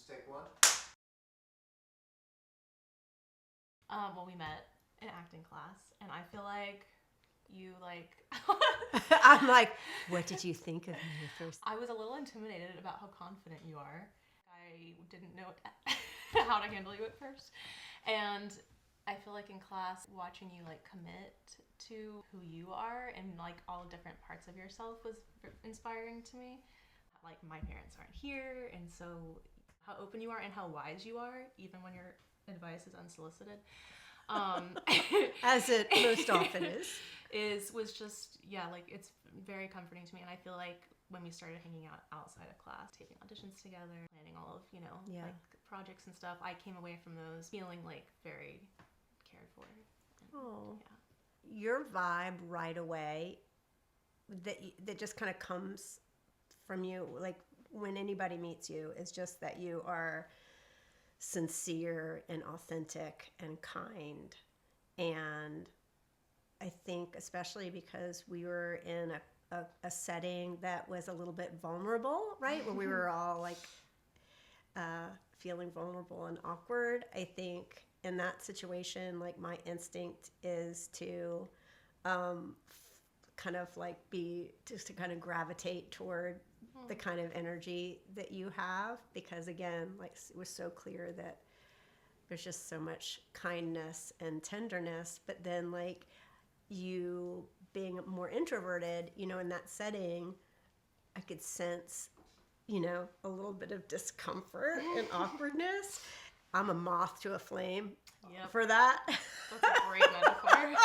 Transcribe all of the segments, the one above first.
take one. Well, we met in acting class, and I feel like you like. I'm like, what did you think of me first? I was a little intimidated about how confident you are. I didn't know how to handle you at first, and I feel like in class, watching you like commit to who you are and like all different parts of yourself was inspiring to me. Like my parents aren't here, and so how open you are and how wise you are, even when your advice is unsolicited. As it most often was just, yeah, like it's very comforting to me. And I feel like when we started hanging out outside of class, taking auditions together, planning all of, like projects and stuff, I came away from those feeling like very cared for. Oh, yeah. Your vibe right away that just kind of comes from you, like when anybody meets you, is just that you are sincere and authentic and kind. And I think especially because we were in a setting that was a little bit vulnerable, right? Where we were all like feeling vulnerable and awkward. I think in that situation, like my instinct is to kind of like to kind of gravitate toward the kind of energy that you have, because again, like it was so clear that there's just so much kindness and tenderness, but then like you being more introverted, in that setting, I could sense, a little bit of discomfort and awkwardness. I'm a moth to a flame for that. That's a great metaphor. And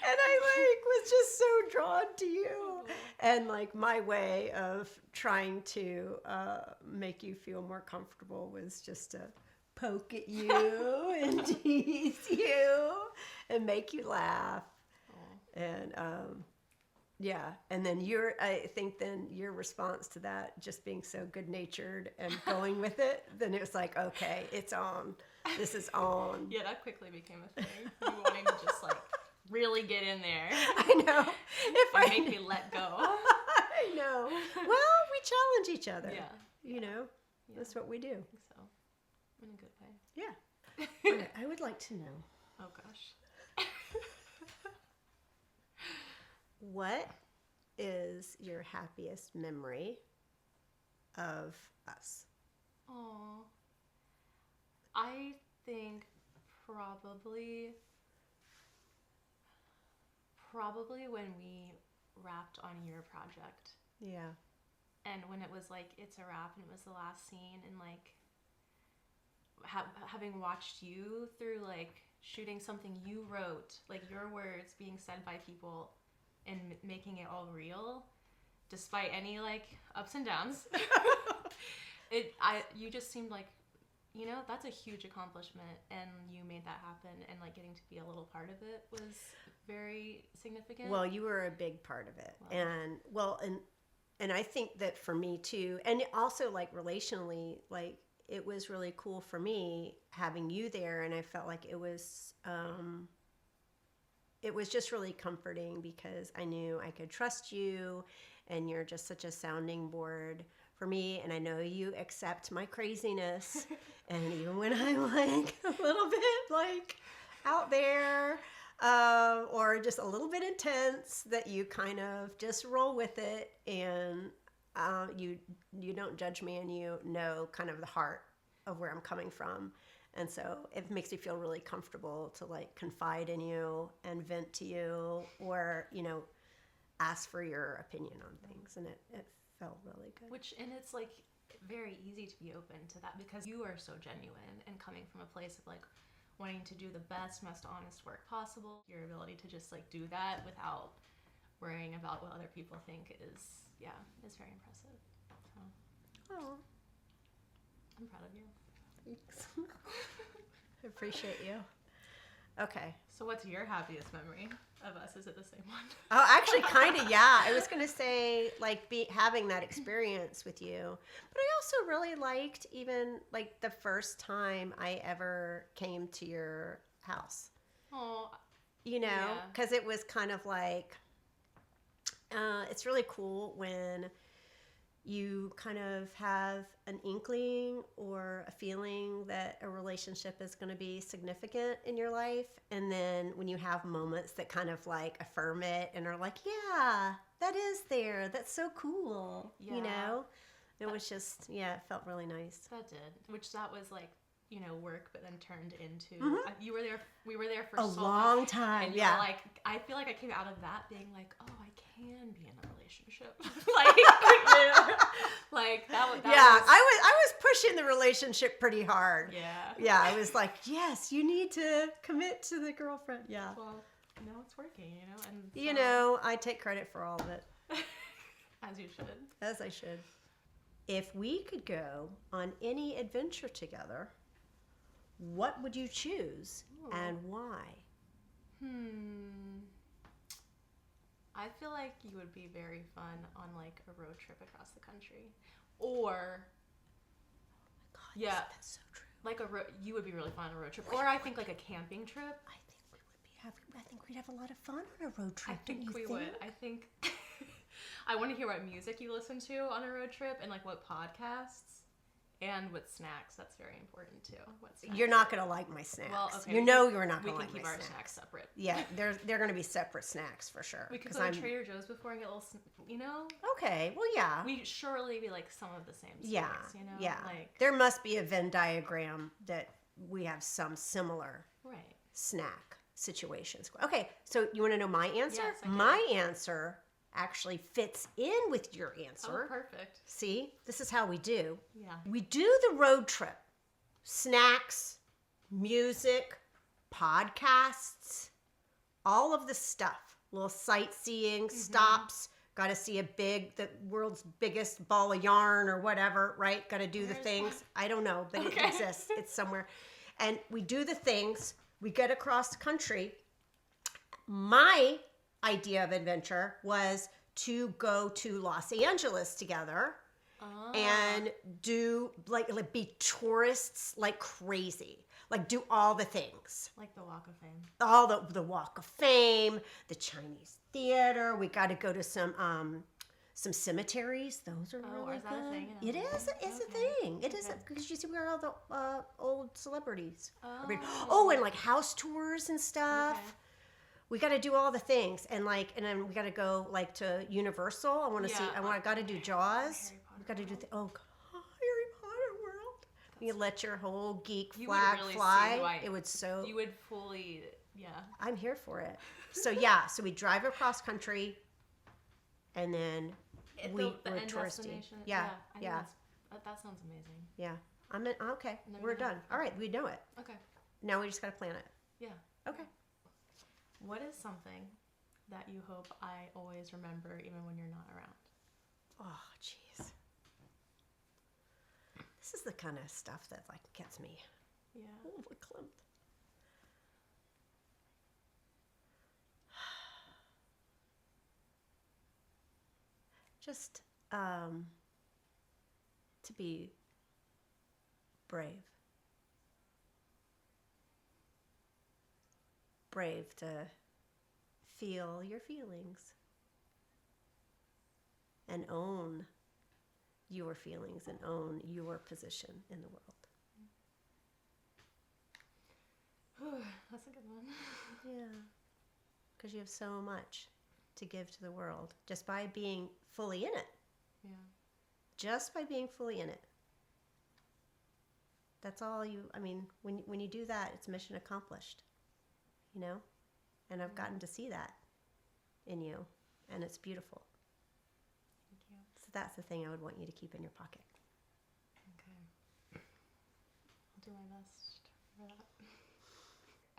I was just so drawn to you. And like my way of trying to make you feel more comfortable was just to poke at you and tease you and make you laugh. And and then I think your response to that, just being so good-natured and going with it, then it was like, okay, it's on. This is on. Yeah, that quickly became a thing. You wanting to just like really get in there. I know. Make me let go. I know. Well, we challenge each other. Yeah. That's what we do. I think so. In a good way. Yeah. Okay, I would like to know. Oh gosh. What is your happiest memory of us? Oh, I think probably when we wrapped on your project. Yeah. And when it was like, it's a wrap and it was the last scene, and like having watched you through like shooting something you wrote, like your words being said by people, and making it all real, despite any like ups and downs. You just seemed like, that's a huge accomplishment, and you made that happen, and like getting to be a little part of it was very significant. Well, you were a big part of it. And I think that for me too, and also like relationally, like it was really cool for me having you there, and I felt like it was just really comforting because I knew I could trust you, and you're just such a sounding board for me, and I know you accept my craziness. And even when I'm like a little bit like out there or just a little bit intense, that you kind of just roll with it, and you don't judge me, and you know kind of the heart of where I'm coming from. And so it makes me feel really comfortable to like confide in you and vent to you, or, ask for your opinion on things. And it felt really good. And it's like very easy to be open to that because you are so genuine and coming from a place of like wanting to do the best, most honest work possible. Your ability to just like do that without worrying about what other people think is very impressive. So, I'm proud of you. Thanks. I appreciate you. Okay. So what's your happiest memory of us? Is it the same one? Oh, actually, kind of, yeah. I was going to say, like, having that experience with you. But I also really liked even, like, the first time I ever came to your house. Oh. Because it was kind of like, it's really cool when you kind of have an inkling or a feeling that a relationship is going to be significant in your life. And then when you have moments that kind of like affirm it and are like, yeah, that is there. That's so cool. Yeah. You know, it was just, yeah, it felt really nice. That did. Which that was like, you know, work, but then turned into, Mm-hmm. you were there, we were there for A so long long. time. And you Yeah. were like, I feel like I came out of that being like, oh, I can be in a relationship. Like, like that was. I was pushing the relationship pretty hard. Yeah. Yeah, I was like, yes, you need to commit to the girlfriend. Yeah. Well, now it's working, you know? And You know, I take credit for all of it. as you should. As I should. If we could go on any adventure together, what would you choose and why? I feel like you would be very fun on like a road trip across the country. Or God, yeah, that's so true. like you would be really fun on a road trip. Or I think like a camping trip. I think we would be having. I think we'd have a lot of fun on a road trip. I think we would. I think I want to hear what music you listen to on a road trip and like what podcasts and what snacks. That's very important too. What snacks? You're not gonna like my snacks. Well, okay. You know you're not We gonna can like keep my our snacks. snacks separate. Yeah, they're gonna be separate snacks for sure. We could 'cause go to Trader Joe's before and get a little, you know? Okay, well, yeah. We surely be like some of the same Yeah, snacks, you know? yeah. Like, There must be a Venn diagram that we have some similar right. snack situations. Okay, so you want to know my answer? Yes, I do. My answer actually fits in with your answer. Oh, perfect. See, this is how we do. Yeah. We do the road trip. Snacks, music, podcasts, all of the stuff. Little sightseeing, stops. Got to see the world's biggest ball of yarn or whatever, right? Got to do the Where's things. that? I don't know, but Okay. it exists. It's somewhere. And we do the things. We get across the country. My idea of adventure was to go to Los Angeles together and do like be tourists like crazy, like do all the things, Like the Walk of Fame. all the Walk of Fame, the Chinese Theater. We got to go to some cemeteries. Those are really is that good. a thing in It LA? is. It's a Okay. thing. It is Okay. because you see where all the old celebrities. Oh. And like house tours and stuff. Okay. We got to do all the things, and then we got to go like to Universal. I want to see. I got to do Jaws. Harry Potter We got to do World. Harry Potter World. You let your whole geek You would flag really see fly. who I- It would so. You would fully, yeah. I'm here for it. So yeah, so we drive across country, and then The we're end touristy. destination. Yeah, I think yeah, that sounds amazing. yeah. I'm in. Okay, And then we're we have- done. All right, we know it. Okay. Now we just got to plan it. Yeah. Okay. What is something that you hope I always remember even when you're not around? Oh, jeez. This is the kind of stuff that like gets me Yeah. overclimped. Just to be brave. Brave to feel your feelings and own your feelings and own your position in the world. That's a good one. Yeah. Because you have so much to give to the world just by being fully in it. Yeah. Just by being fully in it. That's all when you do that, it's mission accomplished. You know? And I've gotten to see that in you. And it's beautiful. Thank you. So that's the thing I would want you to keep in your pocket. Okay. I'll do my best for that.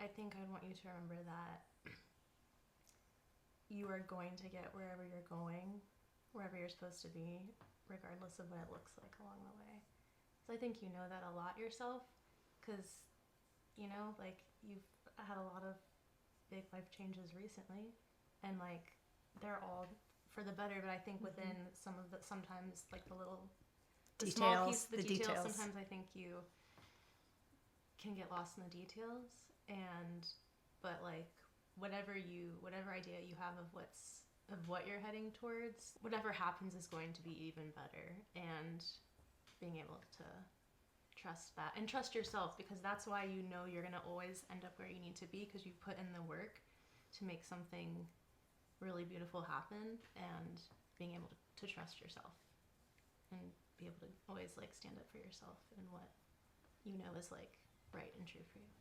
I think I'd want you to remember that you are going to get wherever you're going, wherever you're supposed to be, regardless of what it looks like along the way. So I think you know that a lot yourself, because, you know, like, you've had a lot of big life changes recently, and, like, they're all for the better, but I think within sometimes, like, the small piece, the details, sometimes I think you can get lost in the details, but like whatever idea you have of what's of what you're heading towards, whatever happens is going to be even better. And being able to trust that and trust yourself, because that's why you know you're going to always end up where you need to be, because you've put in the work to make something really beautiful happen, and being able to trust yourself and be able to always like stand up for yourself and what you know is like right and true for you.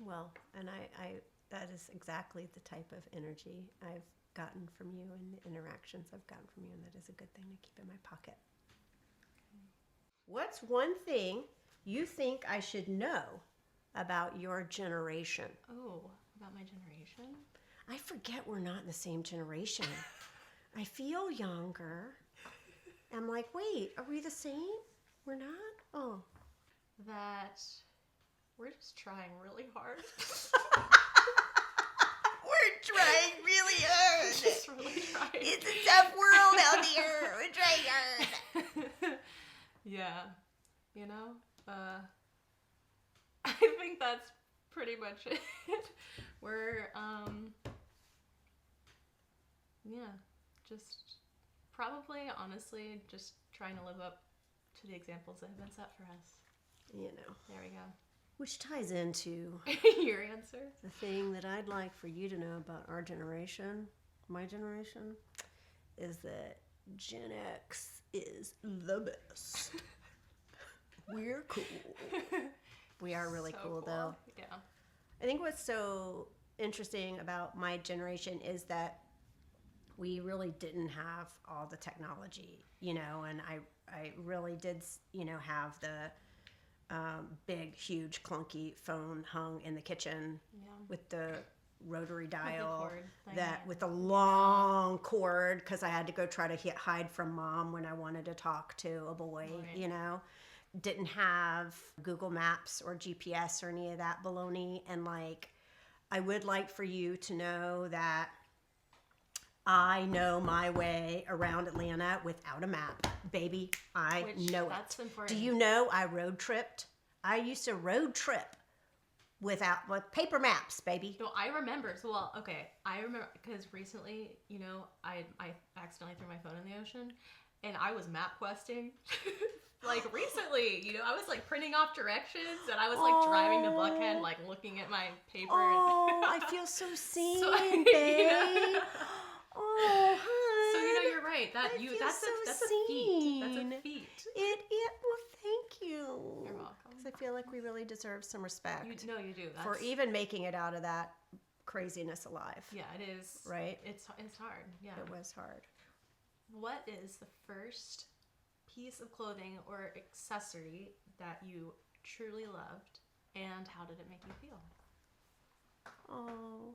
Well, and I that is exactly the type of energy I've gotten from you and the interactions I've gotten from you, and that is a good thing to keep in my pocket. What's one thing you think I should know about your generation? Oh, about my generation? I forget we're not in the same generation. I feel younger. I'm like, wait, are we the same? We're not? Oh. That we're just trying really hard. We're trying really hard. We're just really trying. It's a tough world out here. We're trying hard. Yeah, you know, I think that's pretty much it. We're, yeah, just probably, honestly, just trying to live up to the examples that have been set for us. You know. There we go. Which ties into your answer. The thing that I'd like for you to know about our generation, my generation, is that Gen X is the best. We're cool. We are really cool, though. Yeah. I think what's so interesting about my generation is that we really didn't have all the technology, you know, and I really did, you know, have the big, huge, clunky phone hung in the kitchen with the rotary dial, with the long cord, because I had to go try to hide from mom when I wanted to talk to a boy, you know. Didn't have Google Maps or GPS or any of that baloney. And like, I would like for you to know that I know my way around Atlanta without a map. Baby, I know that's it. Important. Do you know I road tripped? I used to road trip with paper maps, baby. No, I remember. So, well, okay. I remember because recently, you know, I accidentally threw my phone in the ocean, and I was map questing. Like recently, you know, I was like printing off directions, and I was like driving to Buckhead, like looking at my paper. Oh, I feel so seen, so, babe. You know, oh, hun. so you know, you're right. That's a feat. That's a feat. Well, thank you. You're welcome. Because I feel like we really deserve some respect. You do. For even making it out of that craziness alive. Yeah, it is. Right? It's hard. Yeah. It was hard. What is the first piece of clothing or accessory that you truly loved, and how did it make you feel? Oh,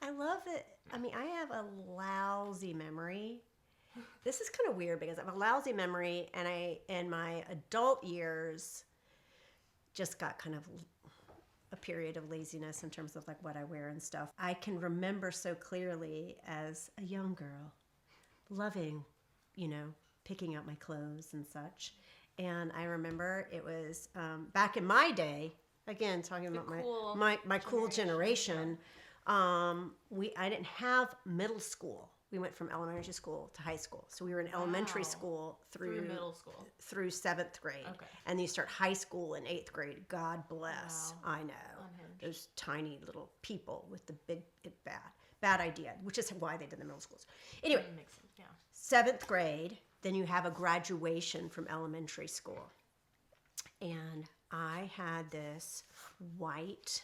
I love it. I mean, I have a lousy memory. This is kind of weird because I have a lousy memory, and I, in my adult years, just got kind of a period of laziness in terms of like what I wear and stuff. I can remember so clearly as a young girl loving, you know, picking out my clothes and such. And I remember it was back in my day, again, talking about my cool generation. I didn't have middle school. We went from elementary school to high school. So we were in elementary school through middle school. Through 7th grade. Okay. And you start high school in 8th grade. God bless. Wow. I know. Unhinged. Those tiny little people with the big, bad idea, which is why they did the middle schools. Anyway, That makes sense. Yeah. 7th grade, then you have a graduation from elementary school. And I had this white,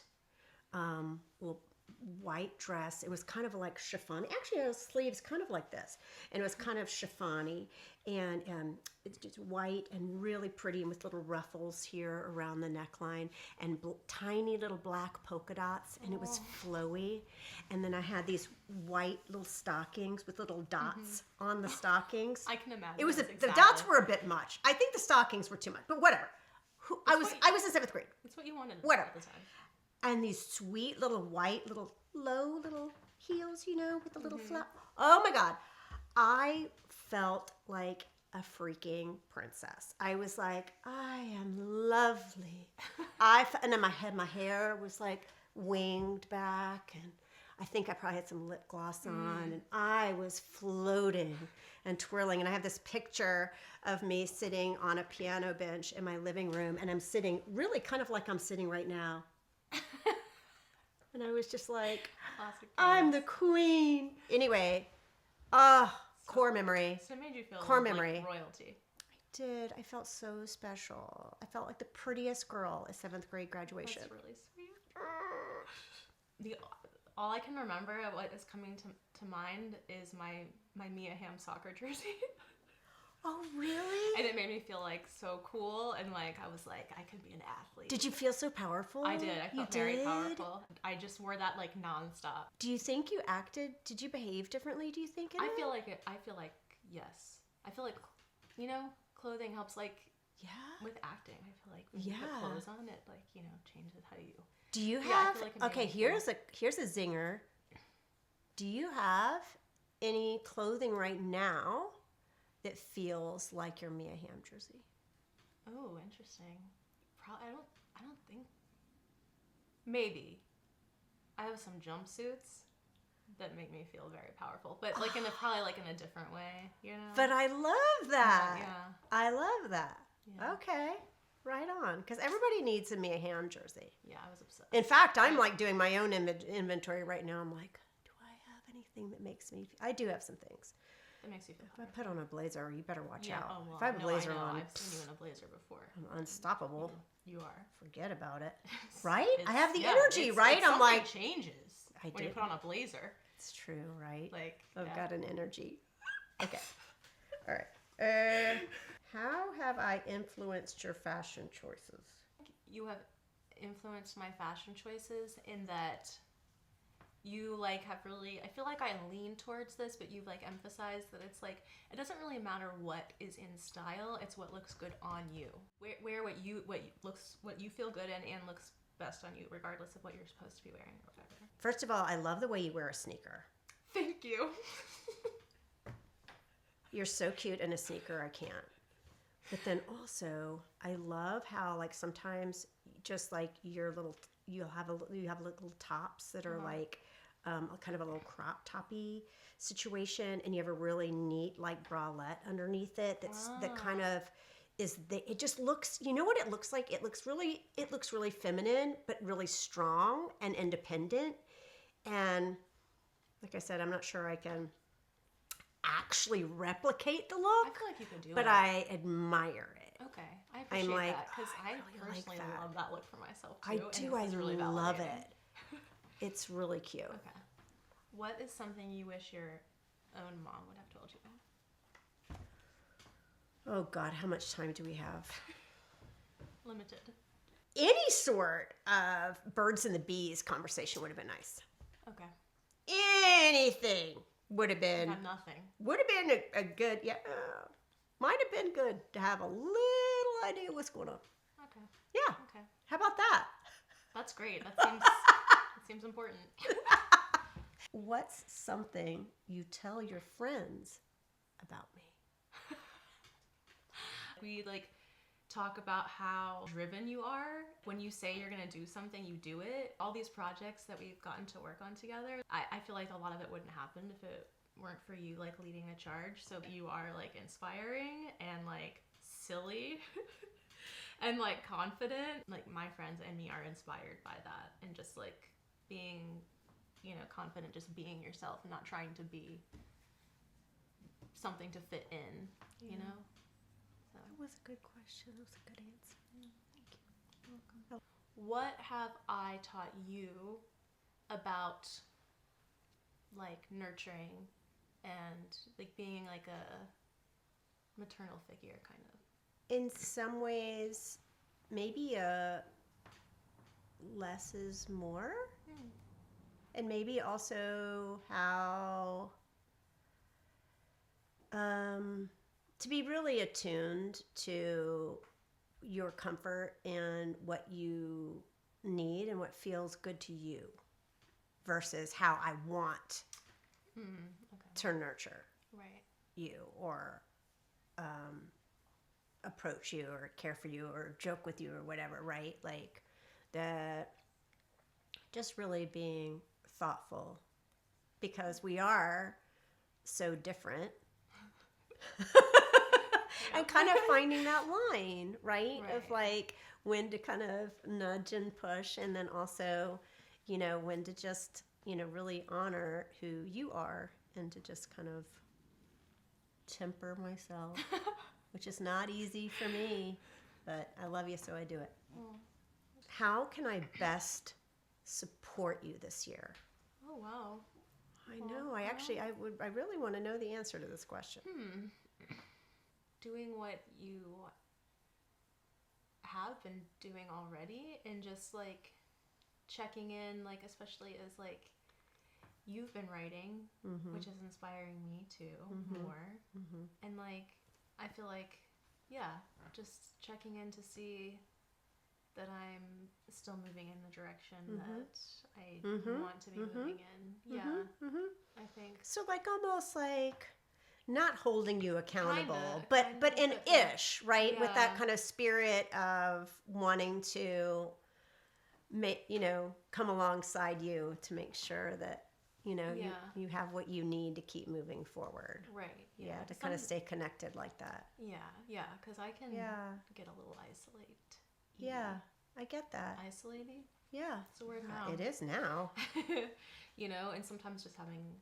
white dress. It was kind of like chiffon. Actually, it had sleeves kind of like this. And it was kind of chiffon-y. And it's just white and really pretty, and with little ruffles here around the neckline, and tiny little black polka dots. And it was flowy. And then I had these white little stockings with little dots on the stockings. I can imagine. It was the dots were a bit much. I think the stockings were too much, but whatever. I was in 7th grade. That's what you wanted Whatever. at the time. And these sweet little white, low little heels, you know, with the little flap. Oh my God. I felt like a freaking princess. I was like, I am lovely. And then my hair was like winged back, and I think I probably had some lip gloss on, and I was floating and twirling. And I have this picture of me sitting on a piano bench in my living room, and I'm sitting really kind of like I'm sitting right now. And I was just like, I'm the queen. Anyway, core memory. So it made you feel core like memory. royalty. Did. I felt so special. I felt like the prettiest girl at 7th grade graduation. That's really sweet. All I can remember of what is coming to mind is my Mia Hamm soccer jersey. Oh, really? And it made me feel like so cool, and like I was like, I could be an athlete. Did you feel so powerful? I did. I felt very powerful. I just wore that like nonstop. Do you think you acted? Did you behave differently? Do you think? I feel like yes. I feel like, you know, clothing helps like with acting. I feel like when you put clothes on, it like, you know, changes how you. Do you have? I feel like okay, here's a zinger. Do you have any clothing right now that feels like your Mia Hamm jersey? Oh, interesting. I don't think. Maybe. I have some jumpsuits that make me feel very powerful, but like probably like in a different way, you know. But I love that. Yeah. I love that. Yeah. Okay. Right on. Because everybody needs a Mia Hamm jersey. Yeah, I was obsessed. In fact, I'm like doing my own inventory right now. I'm like, do I have anything that makes me... I do have some things. That makes you feel If I put on a blazer, you better watch out. Oh, well, if I have a blazer on... I've seen you in a blazer before. I'm unstoppable. You are. Forget about it. Right? I have the yeah, energy, right? I'm like... changes I when do. you put on a blazer. It's true, right? Like, I've yeah. got an energy. Okay. All right. How have I influenced your fashion choices? You have influenced my fashion choices in that you like have really, I feel like I lean towards this, but you've like emphasized that it's like, it doesn't really matter what is in style, it's what looks good on you. Wear what you feel good in and looks best on you, regardless of what you're supposed to be wearing or whatever. First of all, I love the way you wear a sneaker. Thank you. You're so cute in a sneaker, I can't. But then also, I love how like sometimes just like you have little tops that are like kind of a little crop toppy situation, and you have a really neat like bralette underneath it that kind of it just looks, you know what it looks like? It looks really feminine, but really strong and independent. And like I said, I'm not sure I can actually replicate the look. I feel like you can do it. But I admire it. Okay. I appreciate like, that because I really personally like that. love that look for myself too. I do. And this is really love validating. it. It's really cute. Okay. What is something you wish your own mom would have told you about? Oh God, how much time do we have? Limited. Any sort of birds and the bees conversation would have been nice. Okay. Anything would have been. I have nothing. Would have been a good, might have been good to have a little idea what's going on. Okay. Yeah. Okay. How about that? That's great. That seems important. What's something you tell your friends about me? We like talk about how driven you are. When you say you're gonna do something, you do it. All these projects that we've gotten to work on together, I feel like a lot of it wouldn't happen if it weren't for you like leading a charge. So you are like inspiring and like silly and like confident. Like my friends and me are inspired by that, and just like being, you know, confident, just being yourself, not trying to be something to fit in, you know? So. That was a good question. That was a good answer. Thank you. You're welcome. What have I taught you about like nurturing and like being like a maternal figure kind of? In some ways, maybe less is more. And maybe also how to be really attuned to your comfort and what you need and what feels good to you versus how I want to nurture you or approach you or care for you or joke with you or whatever, right? Like that, just really being thoughtful because we are so different. And kind of finding that line, right? Of like when to kind of nudge and push, and then also, you know, when to just, you know, really honor who you are and to just kind of temper myself, which is not easy for me, but I love you, so I do it. How can I best support you this year? Oh, wow. I know. I really want to know the answer to this question. Doing what you have been doing already, and just like checking in, like especially as like you've been writing, which is inspiring me too more. And like I feel like, yeah, just checking in to see that I'm still moving in the direction that I want to be moving in. I think So like almost like not holding you accountable, Kinda, but an ish, right? Yeah. With that kind of spirit of wanting to make, you know, come alongside you to make sure that, you know, you have what you need to keep moving forward. Right. Yeah, to kind of stay connected like that. Yeah, because I can get a little isolated. Yeah, I get that. Isolating? Yeah. It's a word now. It is now. You know, and sometimes just having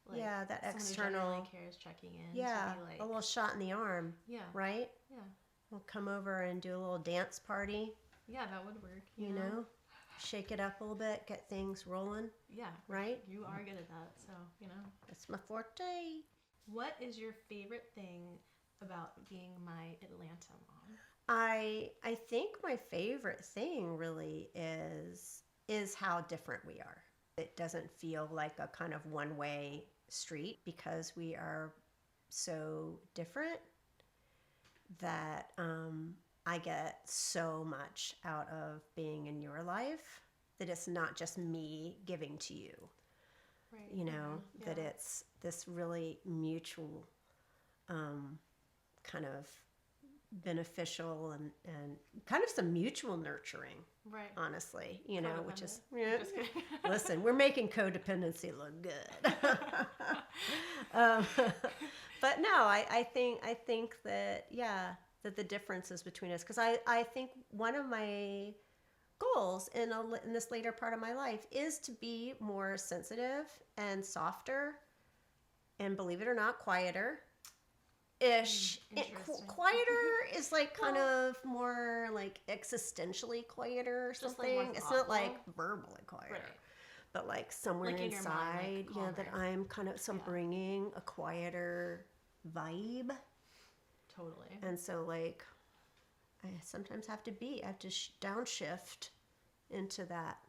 like that someone external who genuinely cares checking in. Yeah, to be like, a little shot in the arm. Yeah. Right? Yeah. We'll come over and do a little dance party. Yeah, that would work. You know? Shake it up a little bit, get things rolling. Yeah. Right? You are good at that, so, you know. That's my forte. What is your favorite thing about being my Atlanta mom? I think my favorite thing really is how different we are. It doesn't feel like a kind of one-way street because we are so different that I get so much out of being in your life that it's not just me giving to you. Right. You know, that it's this really mutual kind of beneficial and kind of some mutual nurturing. Right. Honestly, you know, which is Just kidding. listen, we're making codependency look good. But no, I think that that the differences between us, because I think one of my goals in this later part of my life is to be more sensitive and softer, and believe it or not, quieter. Ish. Quieter is like kind of more like existentially quieter or something. Like it's not like verbally quieter, right. but like somewhere like in inside, your mind, like that I'm kind of bringing a quieter vibe. Totally. And so like I sometimes have to downshift into that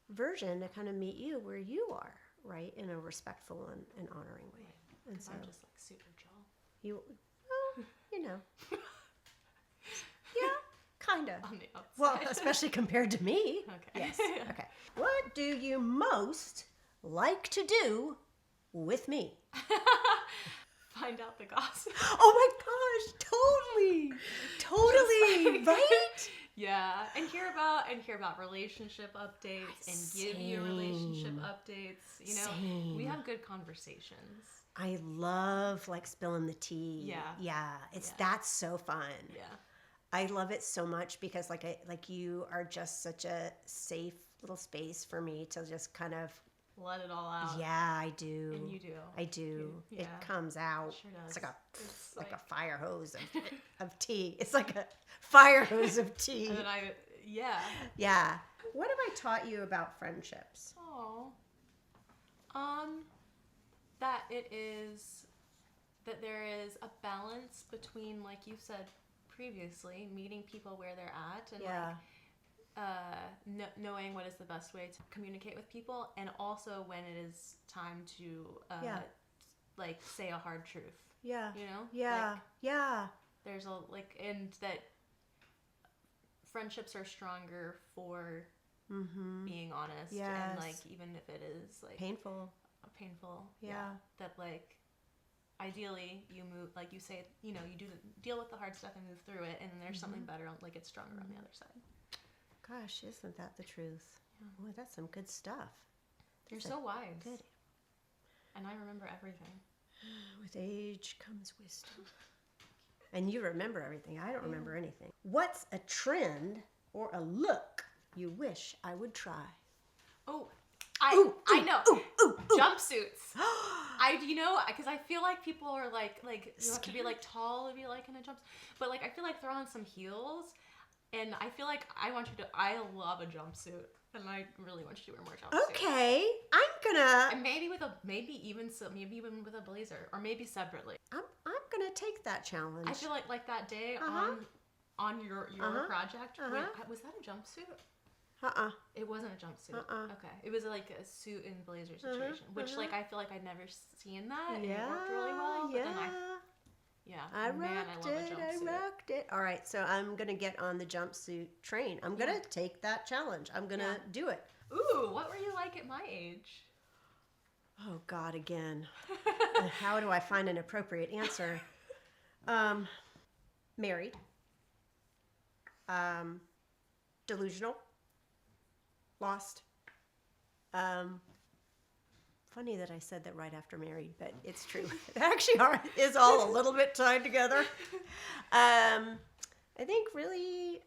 version to kind of meet you where you are, right, in a respectful and honoring way. Right. And so I'm just like super chill. You know. Yeah, kind of. On the outside. Well, especially compared to me. Okay. Yes. Okay. What do you most like to do with me? Find out the gossip. Oh my gosh, totally, like, right? Yeah, and hear about relationship updates and give you relationship updates. You know, we have good conversations. I love like spilling the tea. Yeah. That's so fun. Yeah. I love it so much because like you are just such a safe little space for me to just kind of let it all out. Yeah, I do. And you do. I do. Yeah. It comes out. It sure does. It's like a fire hose of tea. It's like a fire hose of tea. And then Yeah. What have I taught you about friendships? Oh. That there is a balance between, like you said previously, meeting people where they're at and knowing what is the best way to communicate with people, and also when it is time to like say a hard truth. Yeah. You know? Yeah. Like, there's and that friendships are stronger for being honest. Yes. And like even if it is like painful. Yeah. That like ideally you move, like you say, you know, you deal with the hard stuff and move through it, and then there's something better, like it's stronger on the other side. Gosh, isn't that the truth? Boy, that's some good stuff. You're so wise. Good. And I remember everything. With age comes wisdom. And you remember everything. I don't remember anything. What's a trend or a look you wish I would try? Oh, I know. Jumpsuits. Because I feel like people are like you have to be like tall to be like in a jumpsuit. But like I feel like throw on some heels, and I feel like I love a jumpsuit, and I really want you to wear more jumpsuits. Okay, I'm gonna. And maybe even with a blazer, or maybe separately. I'm gonna take that challenge. I feel like that day on your project. Wait, was that a jumpsuit? It wasn't a jumpsuit. Okay. It was like a suit and blazer situation, which like I feel like I'd never seen that, and it worked really well. But then I rocked it. All right, so I'm gonna get on the jumpsuit train. I'm gonna take that challenge. I'm gonna do it. Ooh, what were you like at my age? Oh God, again. How do I find an appropriate answer? Married. Delusional. Lost. Funny that I said that right after married, but it's true. It actually is all a little bit tied together. I think really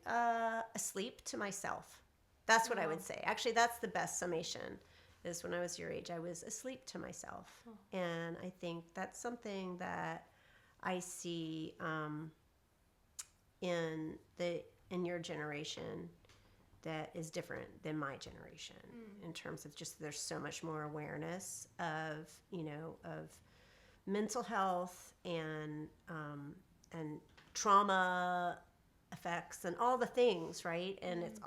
asleep to myself. That's what I would say. Actually, that's the best summation, is when I was your age, I was asleep to myself. And I think that's something that I see in your generation that is different than my generation in terms of just there's so much more awareness of mental health and trauma effects and all the things, right? And it's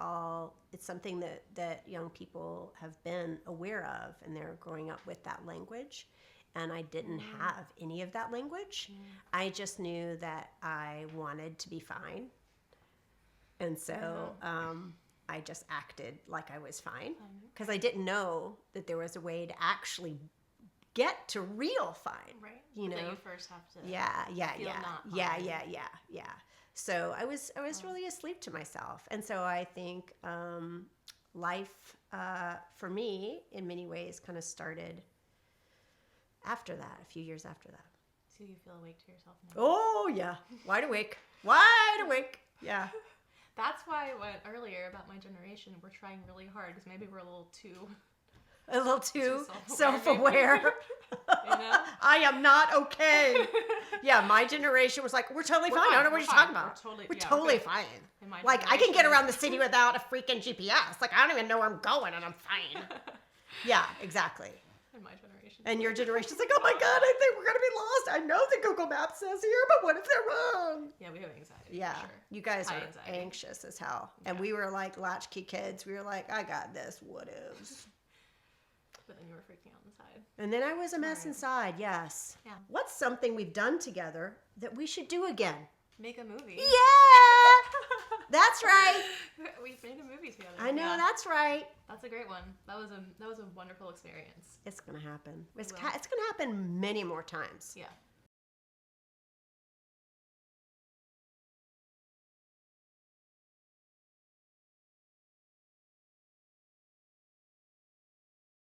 something that young people have been aware of, and they're growing up with that language. And I didn't have any of that language. I just knew that I wanted to be fine. And so I just acted like I was fine because I didn't know that there was a way to actually get to real fine. Right. You know, that you first have to. Yeah. So I was really asleep to myself, and so I think life for me in many ways kind of started after that, a few years after that. So you feel awake to yourself now? Oh yeah, wide awake, yeah. That's why I went earlier about my generation. We're trying really hard because maybe we're a little too self-aware. You know? I am not okay. Yeah, my generation was like, we're totally fine. I don't know what you're talking about. We're totally fine. Like, I can get around the city without a freaking GPS. Like, I don't even know where I'm going, and I'm fine. Yeah, exactly. In my generation. And your generation's like, oh my God, I think we're going to be lost. I know the Google Maps says here, but what if they're wrong? Yeah, we have anxiety. Yeah, for sure. You guys are anxiety. Anxious as hell. And we were like latchkey kids. We were like, I got this. What ifs? But then you were freaking out inside. And then I was a mess inside, yes. Yeah. What's something we've done together that we should do again? Make a movie. Yeah! That's right. We made a movie together. I know, that's right. That's a great one. That was a wonderful experience. It's going to happen. It's going to happen many more times. Yeah.